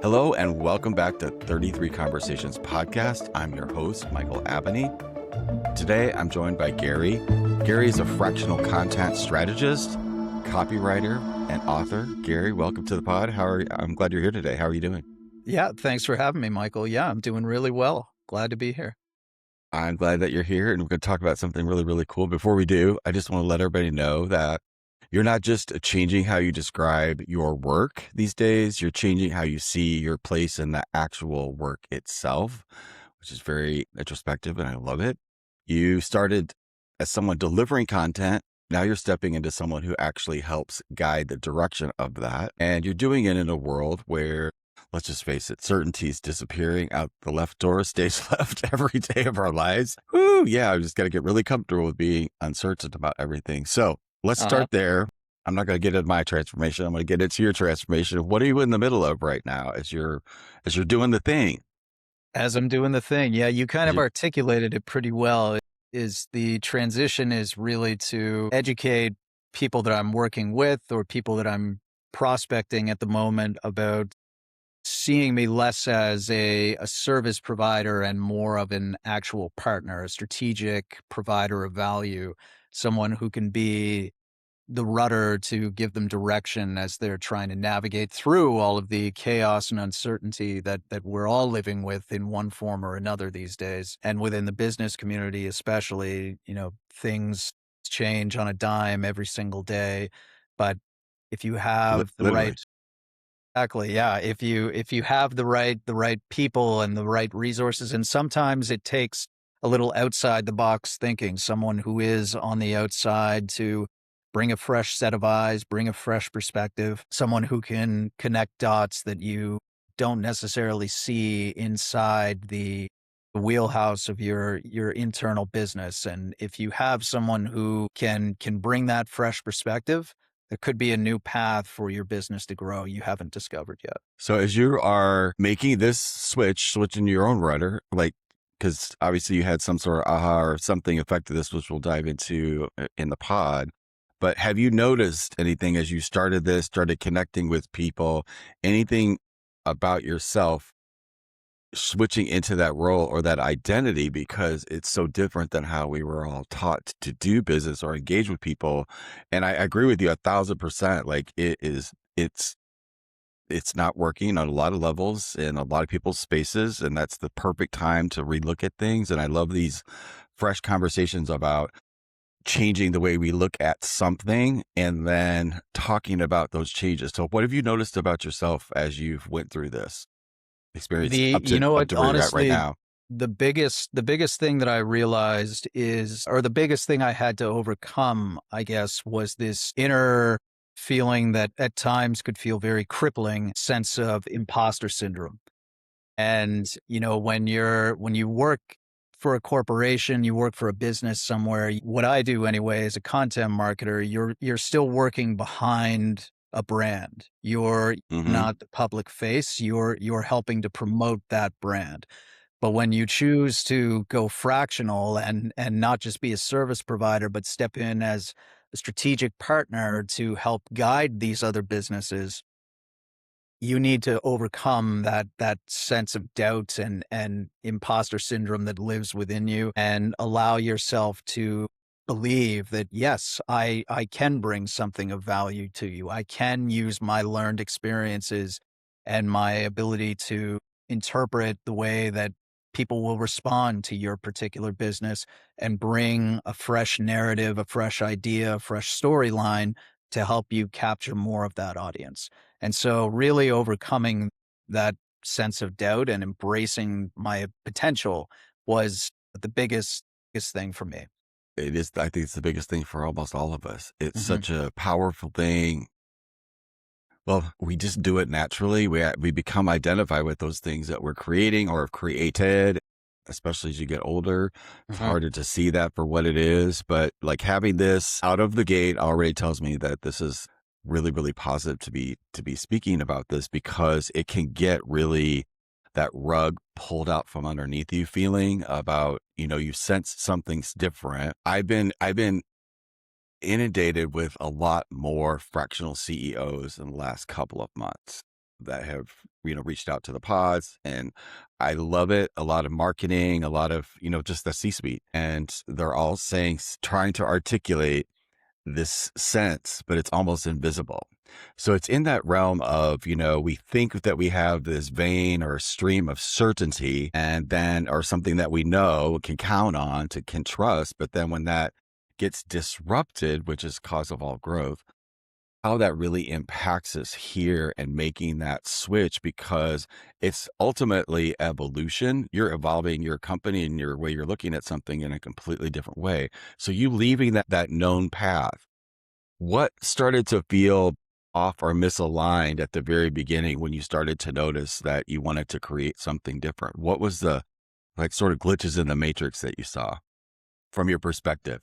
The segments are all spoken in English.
Hello and welcome back to 33 Conversations podcast. I'm your host, Michael Abney. Today, I'm joined by Gary. Gary is a fractional content strategist, copywriter, and author. Gary, welcome to the pod. I'm glad you're here today. How are you doing? Yeah, thanks for having me, Michael. Yeah, I'm doing really well. Glad to be here. I'm glad that you're here, and we're going to talk about something really, really cool. Before we do, I just want to let everybody know that you're not just changing how you describe your work these days, you're changing how you see your place in the actual work itself, which is very introspective, and I love it. You started as someone delivering content. Now you're stepping into someone who actually helps guide the direction of that. And you're doing it in a world where, let's just face it, certainty is disappearing out the left door, stage left every day of our lives. Woo, yeah, I just got to get really comfortable with being uncertain about everything. So let's start there. I'm not going to get into my transformation. I'm going to get into your transformation. What are you in the middle of right now as you're doing the thing? As I'm doing the thing. Yeah, you kind of articulated it pretty well. Is the transition is really to educate people that I'm working with or people that I'm prospecting at the moment about seeing me less as a service provider and more of an actual partner, a strategic provider of value, someone who can be the rudder to give them direction as they're trying to navigate through all of the chaos and uncertainty that we're all living with in one form or another these days. And within the business community, especially, things change on a dime every single day. But if you have the Literally. right Exactly. Yeah. If you have the right people and the right resources, and sometimes it takes a little outside the box thinking, someone who is on the outside to bring a fresh set of eyes, bring a fresh perspective, someone who can connect dots that you don't necessarily see inside the wheelhouse of your internal business. And if you have someone who can bring that fresh perspective, there could be a new path for your business to grow you haven't discovered yet. So as you are making this switching your own rudder, because obviously you had some sort of aha or something affected this, which we'll dive into in the pod. But have you noticed anything as you started connecting with people, anything about yourself switching into that role or that identity, because it's so different than how we were all taught to do business or engage with people? And I agree with you 1,000%. Like it's not working on a lot of levels in a lot of people's spaces. And that's the perfect time to relook at things. And I love these fresh conversations about changing the way we look at something and then talking about those changes. So what have you noticed about yourself as you've went through this experience up to where you're at right now? The biggest thing that I realized or the biggest thing I had to overcome, I guess, was this inner feeling that at times could feel very crippling sense of imposter syndrome. And, when you work for a corporation, you work for a business somewhere, what I do anyway as a content marketer, you're still working behind a brand. You're not the public face. You're helping to promote that brand. But when you choose to go fractional and not just be a service provider, but step in as a strategic partner to help guide these other businesses, you need to overcome that sense of doubt and imposter syndrome that lives within you and allow yourself to believe that, yes, I can bring something of value to you. I can use my learned experiences and my ability to interpret the way that people will respond to your particular business and bring a fresh narrative, a fresh idea, a fresh storyline to help you capture more of that audience. And so really overcoming that sense of doubt and embracing my potential was the biggest thing for me. It is. I think it's the biggest thing for almost all of us. It's such a powerful thing. Well, we just do it naturally. We become identified with those things that we're creating or have created, especially as you get older. It's harder to see that for what it is. But like having this out of the gate already tells me that this is really, really positive to be speaking about this, because it can get really that rug pulled out from underneath you feeling about, you sense something's different. I've been inundated with a lot more fractional CEOs in the last couple of months. that have, reached out to the pods, and I love it. A lot of marketing, a lot of, just the C-suite, and they're all saying, trying to articulate this sense, but it's almost invisible. So it's in that realm of, we think that we have this vein or stream of certainty and then, or something that we know can count on can trust. But then when that gets disrupted, which is cause of all growth, how that really impacts us here and making that switch, because it's ultimately evolution. You're evolving your company and your way you're looking at something in a completely different way. So you leaving that known path, what started to feel off or misaligned at the very beginning when you started to notice that you wanted to create something different? What was the like sort of glitches in the matrix that you saw from your perspective?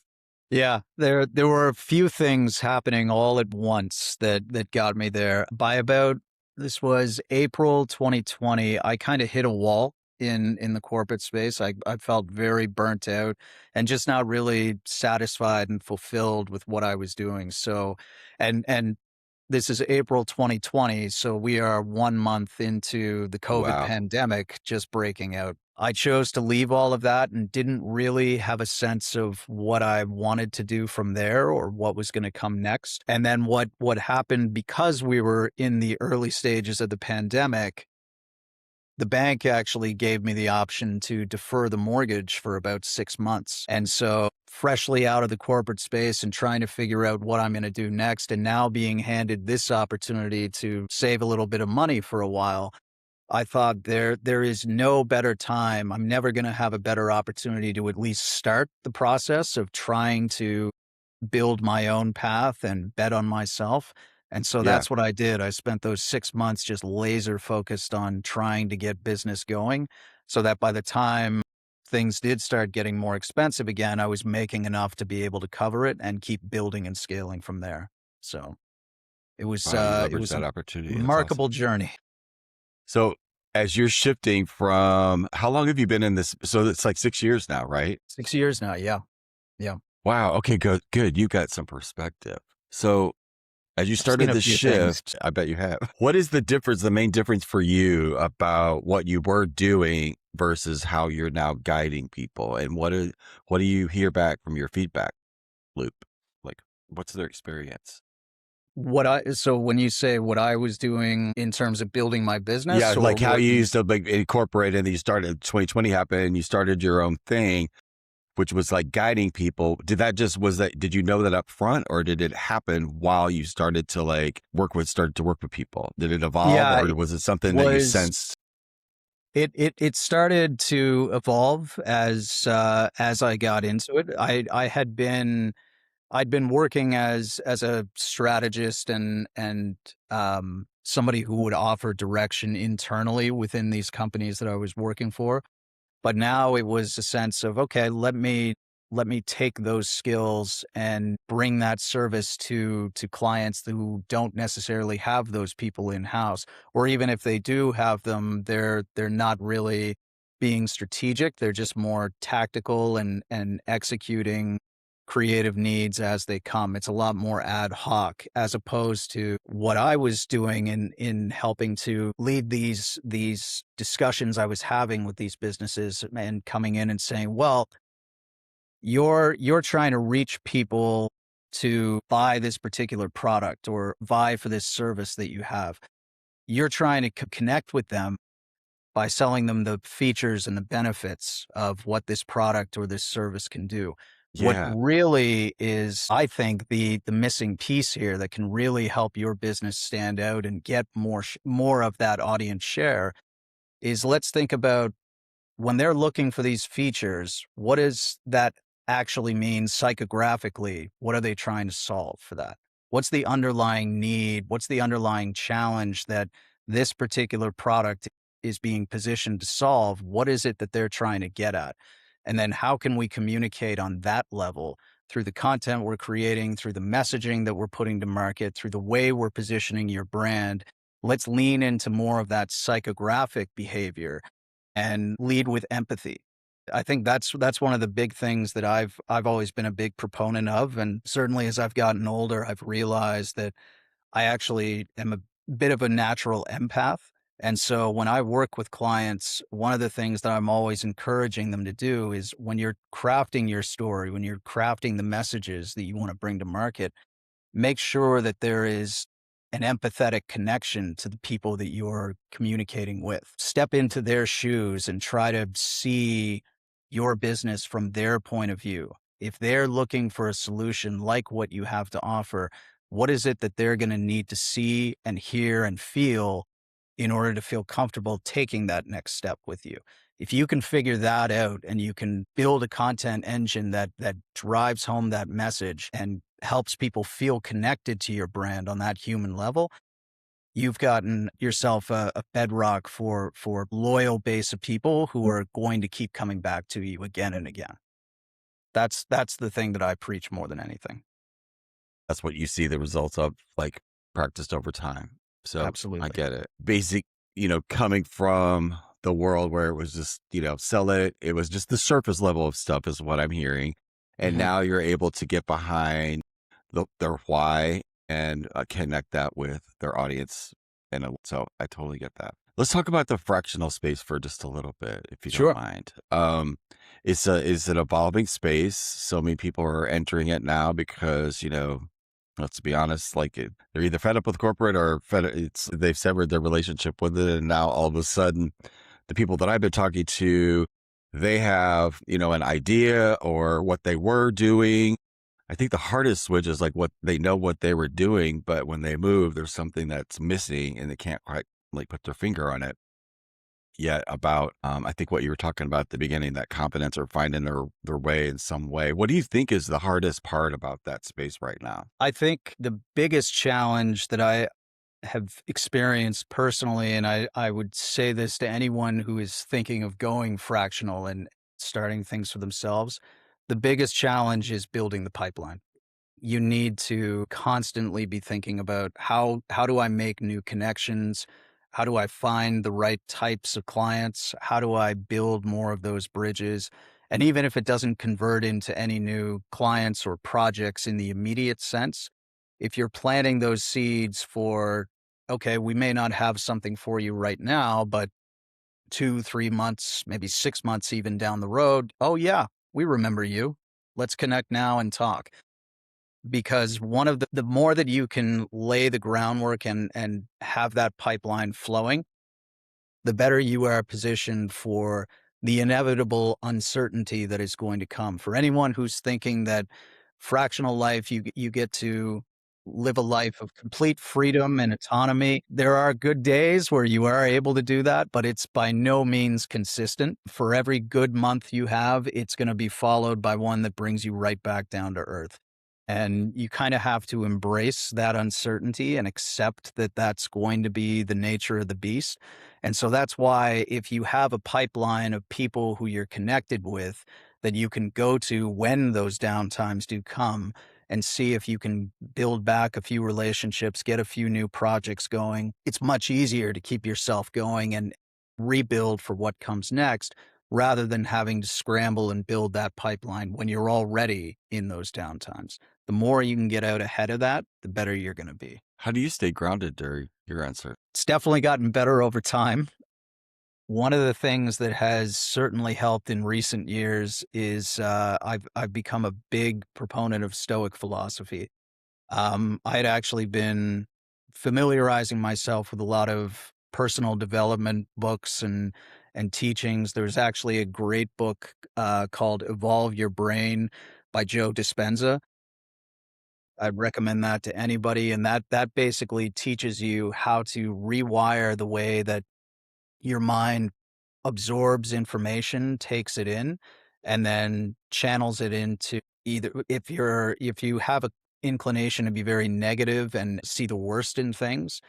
Yeah, there were a few things happening all at once that got me there. By about this was April 2020, I kind of hit a wall in the corporate space. I felt very burnt out and just not really satisfied and fulfilled with what I was doing. So, and this is April 2020, so we are 1 month into the COVID Wow. pandemic just breaking out. I chose to leave all of that and didn't really have a sense of what I wanted to do from there or what was going to come next. And then what happened because we were in the early stages of the pandemic, the bank actually gave me the option to defer the mortgage for about 6 months. And so, freshly out of the corporate space and trying to figure out what I'm going to do next, and now being handed this opportunity to save a little bit of money for a while, I thought there is no better time. I'm never going to have a better opportunity to at least start the process of trying to build my own path and bet on myself. And so Yeah. that's what I did. I spent those 6 months just laser focused on trying to get business going so that by the time things did start getting more expensive again, I was making enough to be able to cover it and keep building and scaling from there. So Wow. You it leveraged was a that opportunity. That's awesome. remarkable journey. So as you're shifting from, how long have you been in this? So it's like 6 years now, right? 6 years now. Yeah. Yeah. Wow. Okay, good. Good. You got some perspective. So as you I've seen started a the few things. shift, I bet you have. What is the difference, the main difference for you about what you were doing versus how you're now guiding people? And what do you hear back from your feedback loop? Like, what's their experience? So when you say what I was doing in terms of building my Yeah, business or like how what you you used to like incorporate and then you started 2020 happened and you started your own thing, which was like guiding people. Did you know that up front, or did it happen while you started to work with people? Did it evolve, Yeah, or it was it something that you was sensed? it started to evolve as I got into it. I'd been working as a strategist and somebody who would offer direction internally within these companies that I was working for. But now it was a sense of, okay, let me take those skills and bring that service to clients who don't necessarily have those people in house, or even if they do have them, they're not really being strategic. They're just more tactical and executing creative needs as they come. It's a lot more ad hoc as opposed to what I was doing in helping to lead these discussions I was having with these businesses and coming in and saying, well, you're trying to reach people to buy this particular product or buy for this service that you have. You're trying to connect with them by selling them the features and the benefits of what this product or this service can do. What Yeah. really is, I think, the missing piece here that can really help your business stand out and get more of that audience share is, let's think about when they're looking for these features, what does that actually mean psychographically? What are they trying to solve for that? What's the underlying need? What's the underlying challenge that this particular product is being positioned to solve? What is it that they're trying to get at? And then how can we communicate on that level through the content we're creating, through the messaging that we're putting to market, through the way we're positioning your brand? Let's lean into more of that psychographic behavior and lead with empathy. I think that's one of the big things that I've always been a big proponent of, and certainly as I've gotten older, I've realized that I actually am a bit of a natural empath. And so when I work with clients, one of the things that I'm always encouraging them to do is when you're crafting your story, when you're crafting the messages that you want to bring to market, make sure that there is an empathetic connection to the people that you're communicating with. Step into their shoes and try to see your business from their point of view. If they're looking for a solution like what you have to offer, what is it that they're going to need to see and hear and feel in order to feel comfortable taking that next step with you? If you can figure that out and you can build a content engine that drives home that message and helps people feel connected to your brand on that human level, you've gotten yourself a bedrock for loyal base of people who are going to keep coming back to you again and again. That's the thing that I preach more than anything. That's what you see the results of, like, practiced over time. So I Absolutely. get it. Basic, coming from the world where it was just, sell it. It was just the surface level of stuff is what I'm hearing. And Mhm. now you're able to get behind their why and connect that with their audience. And so I totally get that. Let's talk about the fractional space for just a little bit, if you don't Sure. mind. It's an evolving space. So many people are entering it now because, let's be honest, they're either fed up with corporate or they've severed their relationship with it. And now all of a sudden, the people that I've been talking to, they have, an idea or what they were doing. I think the hardest switch is like what they know what they were doing, but when they move, there's something that's missing and they can't quite like put their finger on it yet about, I think what you were talking about at the beginning, that confidence or finding their way in some way. What do you think is the hardest part about that space right now? I think the biggest challenge that I have experienced personally, and I would say this to anyone who is thinking of going fractional and starting things for themselves, the biggest challenge is building the pipeline. You need to constantly be thinking about how do I make new connections? How do I find the right types of clients? How do I build more of those bridges? And even if it doesn't convert into any new clients or projects in the immediate sense, if you're planting those seeds for, okay, we may not have something for you right now, but 2, 3 months, maybe 6 months even down the road, oh yeah, we remember you. Let's connect now and talk, because one of the more that you can lay the groundwork and have that pipeline flowing, the better you are positioned for the inevitable uncertainty that is going to come. For anyone who's thinking that fractional life, you get to live a life of complete freedom and autonomy. There are good days where you are able to do that, but it's by no means consistent. For every good month you have, it's going to be followed by one that brings you right back down to earth. And you kind of have to embrace that uncertainty and accept that that's going to be the nature of the beast. And so that's why if you have a pipeline of people who you're connected with that you can go to when those downtimes do come and see if you can build back a few relationships, get a few new projects going, it's much easier to keep yourself going and rebuild for what comes next rather than having to scramble and build that pipeline when you're already in those downtimes. The more you can get out ahead of that, the better you're going to be. How do you stay grounded during your answer? It's definitely gotten better over time. One of the things that has certainly helped in recent years is I've become a big proponent of Stoic philosophy. I had actually been familiarizing myself with a lot of personal development books and teachings. There's actually a great book called "Evolve Your Brain" by Joe Dispenza. I'd recommend that to anybody, and that basically teaches you how to rewire the way that your mind absorbs information, takes it in, and then channels it into either if you have a inclination to be very negative and see the worst in things,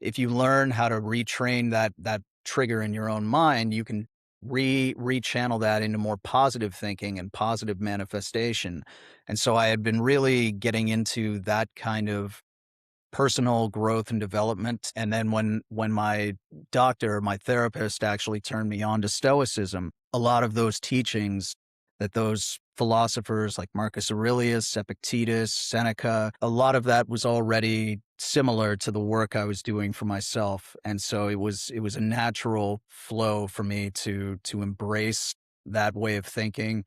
if you learn how to retrain that trigger in your own mind, you can rechannel that into more positive thinking and positive manifestation. And so I had been really getting into that kind of personal growth and development. And then when my doctor, my therapist actually turned me on to stoicism, a lot of those teachings that those philosophers like Marcus Aurelius, Epictetus, Seneca. A lot of that was already similar to the work I was doing for myself. And so it was a natural flow for me to embrace that way of thinking.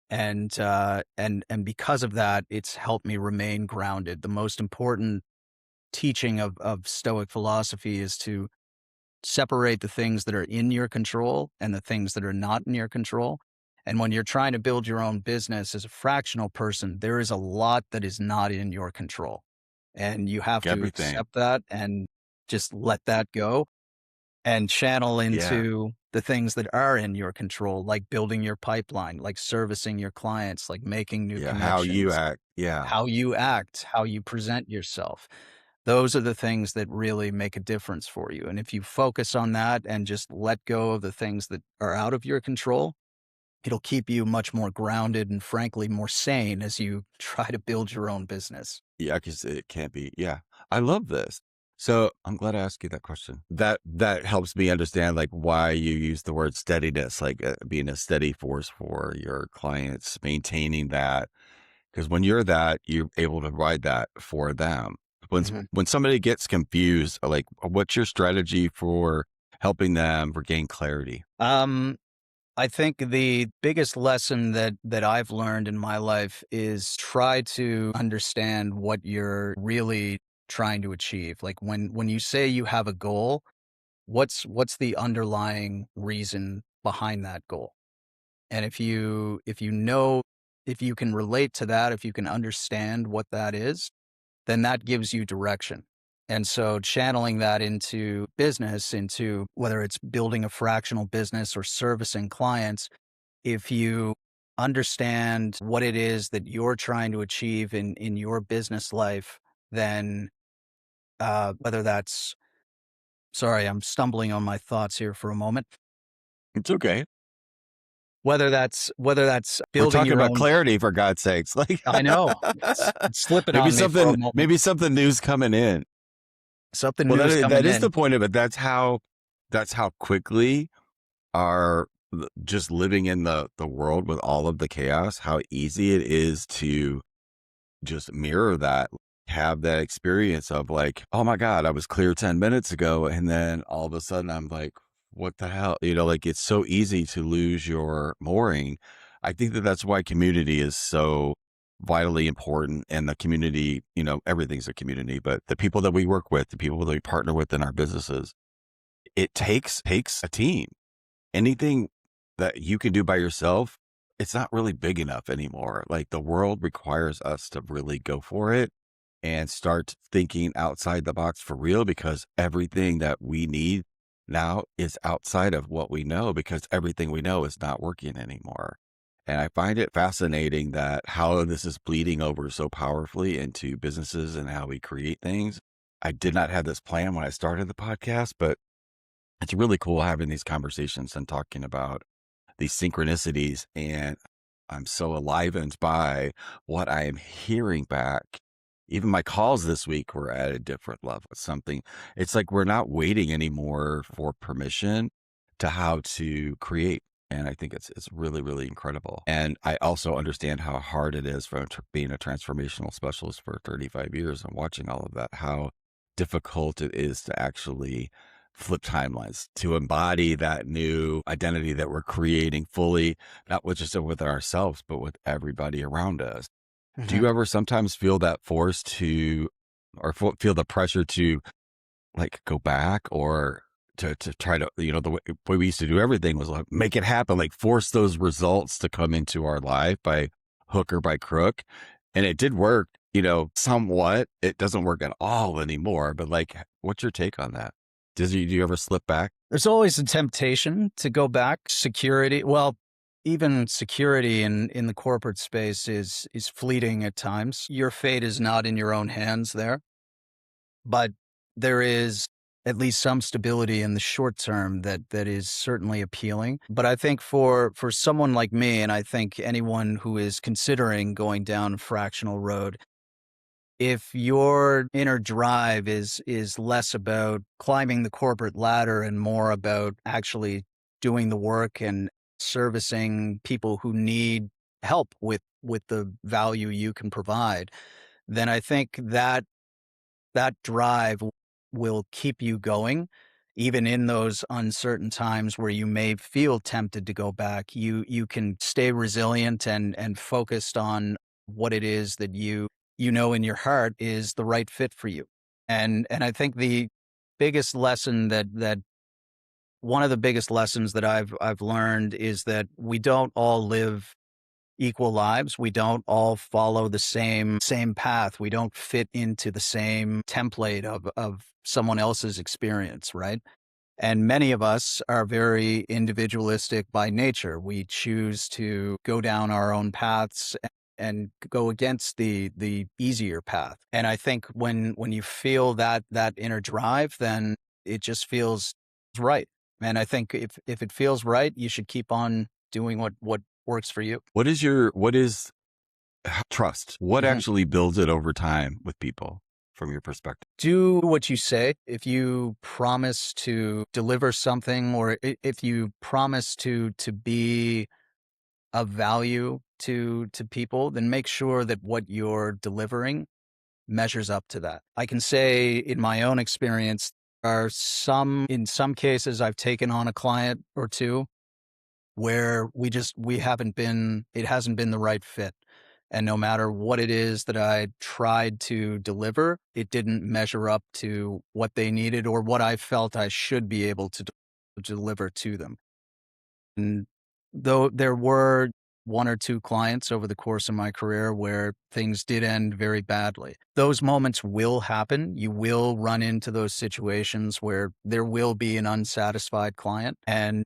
And because of that, it's helped me remain grounded. The most important teaching of Stoic philosophy is to separate the things that are in your control and the things that are not in your control. And when you're trying to build your own business as a fractional person, there is a lot that is not in your control. And you have to Everything. accept that and just let that go and channel Yeah. into the things that are in your control, like building your pipeline, like servicing your clients, like making new Yeah. How you connections, act. Yeah. how you act, how you present yourself. Those are the things that really make a difference for you. And if you focus on that and just let go of the things that are out of your control, it'll keep you much more grounded and frankly more sane as you try to build your own business. Yeah. Cause it can't be. Yeah. I love this. So I'm glad I asked you that question. That helps me understand like why you use the word steadiness, like being a steady force for your clients, maintaining that. Because when you're that, you're able to provide that for them. Mhm. When somebody gets confused, like what's your strategy for helping them regain clarity? Um, I think the biggest lesson that I've learned in my life is try to understand what you're really trying to achieve. Like when you say you have a goal, what's the underlying reason behind that goal? And if you can relate to that, if you can understand what that is, then that gives you direction. And so channeling that into business, into whether it's building a fractional business or servicing clients, if you understand what it is that you're trying to achieve in your business life, then whether that's sorry, I'm stumbling on my thoughts here for a moment. It's okay. Whether that's We're building talking your about own. clarity for God's sakes. Like I know it's slipping on me for a moment. maybe something new's coming in. Something Well, new is that coming is the in. point of it. That's how quickly our just living in the world with all of the chaos, how easy it is to just mirror that, have that experience of like, oh my God, I was clear 10 minutes ago. And then all of a sudden I'm like, what the hell? Like it's so easy to lose your mooring. I think that that's why community is so vitally important. And the community, everything's a community, but the people that we work with, the people that we partner with in our businesses, it takes a team. Anything that you can do by yourself, it's not really big enough anymore. Like the world requires us to really go for it and start thinking outside the box for real because everything that we need now is outside of what we know because everything we know is not working anymore. And I find it fascinating that how this is bleeding over so powerfully into businesses and how we create things. I did not have this plan when I started the podcast, but it's really cool having these conversations and talking about these synchronicities. And I'm so enlivened by what I am hearing back. Even my calls this week were at a different level. Something, it's like we're not waiting anymore for permission to how to create. And I think it's really, really incredible. And I also understand how hard it is from being a transformational specialist for 35 years and watching all of that, how difficult it is to actually flip timelines, to embody that new identity that we're creating fully, not with just with ourselves, but with everybody around us. Do Mhm. you ever sometimes feel that force to, or feel the pressure to like go back or to try to, way we used to do everything was like make it happen, like force those results to come into our life by hook or by crook. And it did work, somewhat. It doesn't work at all anymore. But like, what's your take on that? Do you ever slip back? There's always a temptation to go back. Security, well, even security in the corporate space is fleeting at times. Your fate is not in your own hands there, but there is at least some stability in the short term that is certainly appealing. But I think for someone like me, and I think anyone who is considering going down a fractional road, if your inner drive is less about climbing the corporate ladder and more about actually doing the work and servicing people who need help with the value you can provide, then I think that drive will keep you going even in those uncertain times where you may feel tempted to go back. You can stay resilient and focused on what it is that you know in your heart is the right fit for you. And I think the biggest lesson that one of the biggest lessons that I've learned is that we don't all live equal lives. We don't all follow the same path. We don't fit into the same template of someone else's experience, right? And many of us are very individualistic by nature. We choose to go down our own paths and go against the easier path. And I think when you feel that inner drive, then it just feels right. And I think if it feels right, you should keep on doing what works for you. What is trust? What Mhm. actually builds it over time with people from your perspective? Do what you say. If you promise to deliver something, or if you promise to be of value to people, then make sure that what you're delivering measures up to that. I can say in my own experience, in some cases I've taken on a client or two where we haven't been it hasn't been the right fit. And no matter what it is that I tried to deliver, it didn't measure up to what they needed or what I felt I should be able to deliver to them. And though there were one or two clients over the course of my career where things did end very badly. Those moments will happen. You will run into those situations where there will be an unsatisfied client, and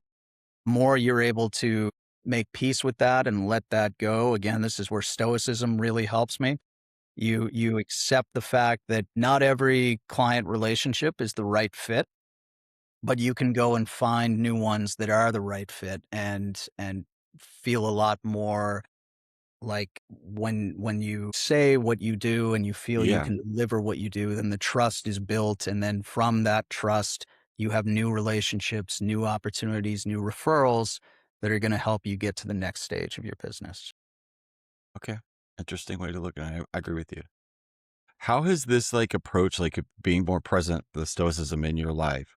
more you're able to make peace with that and let that go. Again, this is where stoicism really helps me. You accept the fact that not every client relationship is the right fit, but you can go and find new ones that are the right fit and feel a lot more like when you say what you do and you feel you Yeah. can deliver what you do, then the trust is built. And then from that trust, you have new relationships, new opportunities, new referrals that are going to help you get to the next stage of your business. Okay. Interesting way to look at it. I agree with you. How has this like approach, like being more present, the stoicism in your life?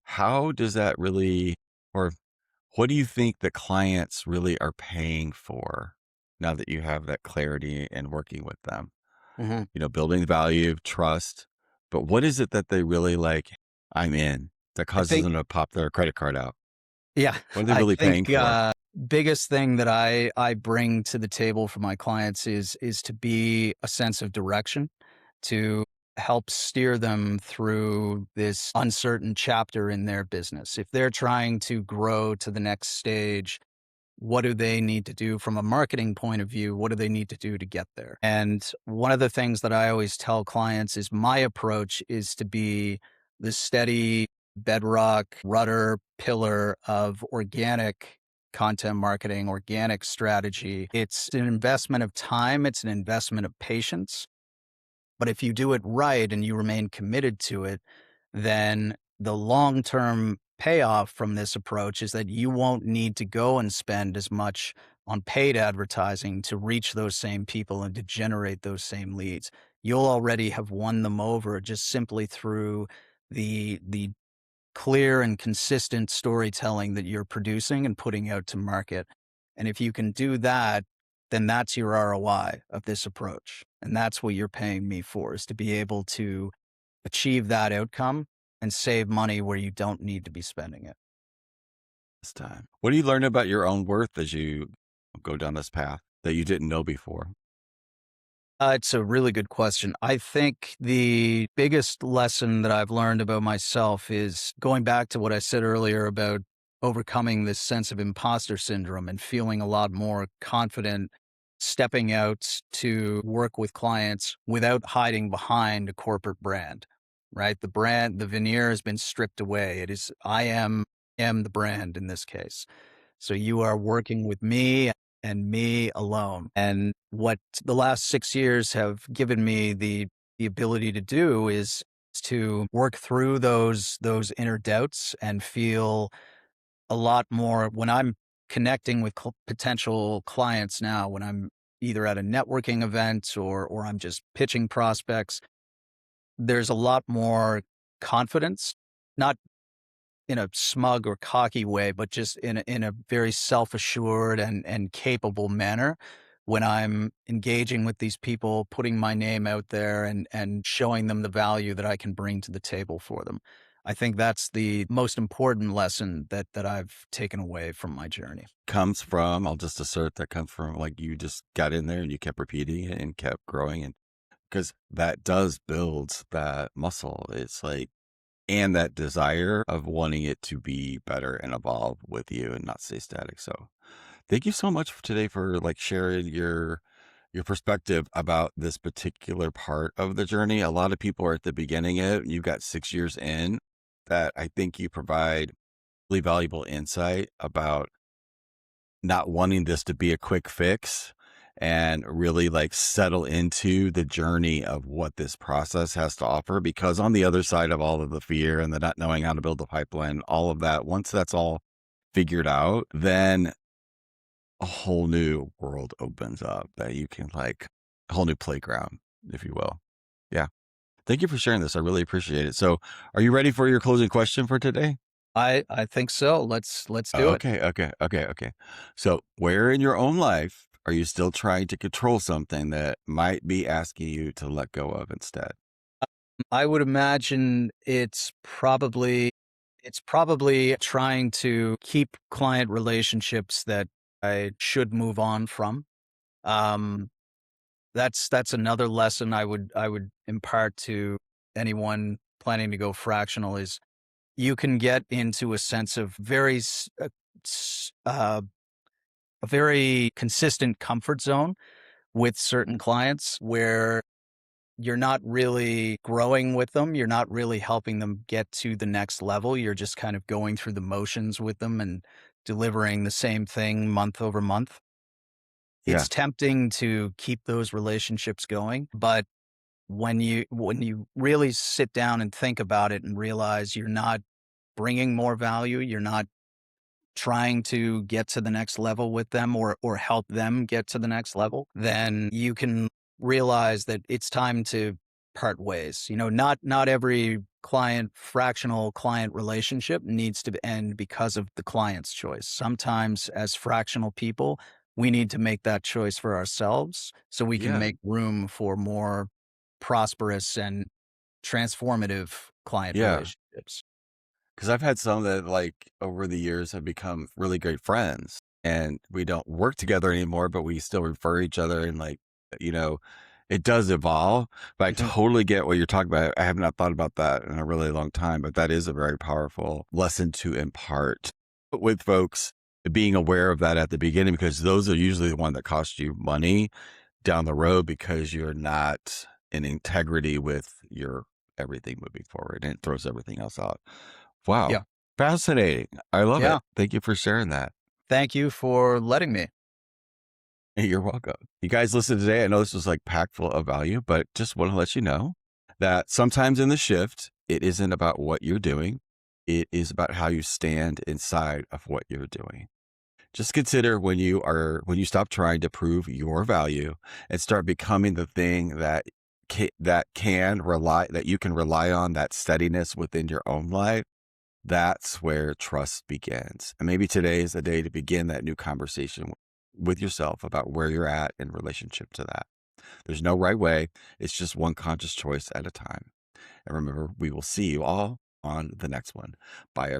How does that really, or what do you think the clients really are paying for now that you have that clarity and working with them? Mhm. Building value, trust. But what is it that they really like? I'm in that I causes think, them to pop their credit card out. yeah, What are they I really think paying for? biggest thing that I bring to the table for my clients is to be a sense of direction, to help steer them through this uncertain chapter in their business. If they're trying to grow to the next stage, what do they need to do from a marketing point of view? What do they need to do to get there? And one of the things that I always tell clients is my approach is to be the steady bedrock, rudder, pillar of organic content marketing, organic strategy. It's an investment of time, it's an investment of patience. But if you do it right and you remain committed to it, then the long term payoff from this approach is that you won't need to go and spend as much on paid advertising to reach those same people and to generate those same leads. You'll already have won them over just simply through the clear and consistent storytelling that you're producing and putting out to market. And if you can do that, then that's your ROI of this approach. And that's what you're paying me for, is to be able to achieve that outcome and save money where you don't need to be spending it. This time? What do you learn about your own worth as you go down this path that you didn't know before? It's a really good question. I think the biggest lesson that I've learned about myself is going back to what I said earlier about overcoming this sense of imposter syndrome and feeling a lot more confident stepping out to work with clients without hiding behind a corporate brand, right? The veneer has been stripped away. It is, I am the brand in this case. So you are working with me and me alone. And what the last 6 years have given me the ability to do is to work through those inner doubts and feel a lot more when I'm connecting with potential clients now when I'm either at a networking event or I'm just pitching prospects. There's a lot more confidence, not in a smug or cocky way, but just in a very self-assured and capable manner when I'm engaging with these people, putting my name out there and showing them the value that I can bring to the table for them. I think that's the most important lesson that I've taken away from my journey. Comes from, I'll just assert that comes from like you just got in there and you kept repeating it and kept growing. And because that does build that muscle. It's like, and that desire of wanting it to be better and evolve with you and not stay static. So thank you so much for today for like sharing your perspective about this particular part of the journey. A lot of people are at the beginning of it. You've got 6 years in that I think you provide really valuable insight about not wanting this to be a quick fix and really like settle into the journey of what this process has to offer. Because on the other side of all of the fear and the not knowing how to build a pipeline, all of that, once that's all figured out, then a whole new world opens up that you can like a whole new playground, if you will. Yeah. Thank you for sharing this. I really appreciate it. So are you ready for your closing question for today? I think so. Let's do it. Okay. So, where in your own life are you still trying to control something that might be asking you to let go of instead? I would imagine it's probably trying to keep client relationships that I should move on from. Um, that's another lesson I would impart to anyone planning to go fractional is you can get into a sense of a very consistent comfort zone with certain clients where you're not really growing with them. You're not really helping them get to the next level. You're just kind of going through the motions with them and delivering the same thing month over month. Yeah. It's tempting to keep those relationships going, but when you really sit down and think about it and realize you're not bringing more value, you're not trying to get to the next level with them or help them get to the next level, then you can realize that it's time to part ways. Not every fractional client relationship needs to end because of the client's choice. Sometimes as fractional people, we need to make that choice for ourselves so we can Yeah. make room for more prosperous and transformative client Yeah. relationships. Because I've had some that like over the years have become really great friends and we don't work together anymore, but we still refer each other and like, you know, it does evolve, but I Mhm. totally get what you're talking about. I have not thought about that in a really long time, but that is a very powerful lesson to impart with folks, being aware of that at the beginning, because those are usually the one that cost you money down the road because you're not in integrity with your everything moving forward and it throws everything else out. Wow. Yeah. Fascinating. I love it. Yeah. Thank you for sharing that. Thank you for letting me. Hey, you're welcome. You guys listen today. I know this was like packed full of value, but just want to let you know that sometimes in the shift, it isn't about what you're doing. It is about how you stand inside of what you're doing. Just consider when you stop trying to prove your value and start becoming the thing that that you can rely on, that steadiness within your own life. That's where trust begins. And maybe today is the day to begin that new conversation with yourself about where you're at in relationship to that. There's no right way. It's just one conscious choice at a time. And remember, we will see you all on the next one. Bye.